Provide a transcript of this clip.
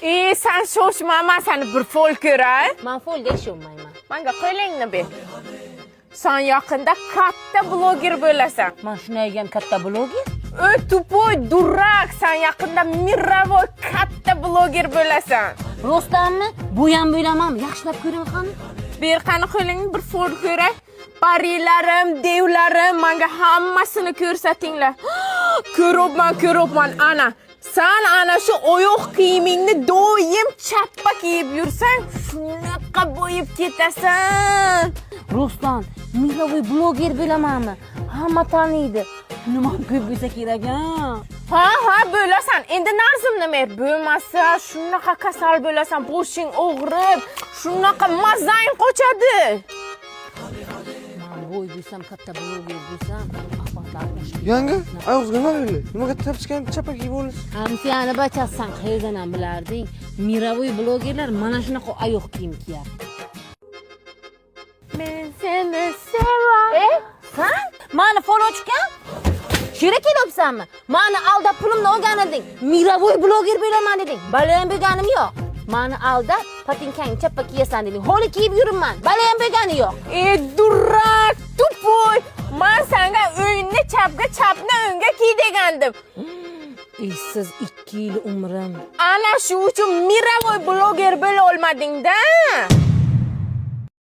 Sen shoshma, men seni bir fol ko'ray. Men folga ishonmayman. Menga qo'lingni ber. Sen yaqinda katta bloger bo'lasan. Men shuni aytgan katta bloger. Tupoy durak, sen yaqinda miravoy katta bloger bo'lasan. Rostdanmi? Bu ham bo'lamanmi? Yaxshilab ko'ring qani. Bir qani qo'lingni bir fol ko'ray. Parilarim, devlarim, menga hammasini ko'rsatinglar. Ko'ribman, ana. Sen ana shu oyoq kiyimingni doim chappa kiyib yursang, shunaqa bo'yib ketasan. Rostdan, miravoy bloger bo'lamanmi? Hamma taniydi. Nima ko'p bo'lsa kerak a? Ha, bo'lasan. Endi narzimni mer. Bo'lmasa, shunaqa kasal bo'lasan, boshing og'rib, shunaqa mazang qochadi. Men bo'y bo'lsam, katta bloger bo'lsam, ahvollarga Yanga, og'zingga nima bo'ldi? Nimaga tapishgan chapa kiyib olasiz? Hamsiyani bachasan qayerdan ham bilarding? Miravoy blogerlar mana shunaqa oyoq kiyim kiyapti. Men seni sevaman. Sen? Mani folochkan? Shira kelibsanmi? Mani aldab pulimni olgan eding. Miravoy bloger bo'laman deding. Balayam bo'lganim yo'q. Mani aldab patinkangni chappa kiyasan deding. Holi kiyib yuribman. Balayam bo'lgani yo'q. Durak, tupoy. Men senga o'yinni chapni o'ngga kiy degandim. Siz 2 yil umrim. Ana shu uchun miravoy bloger bo'la olmading-da.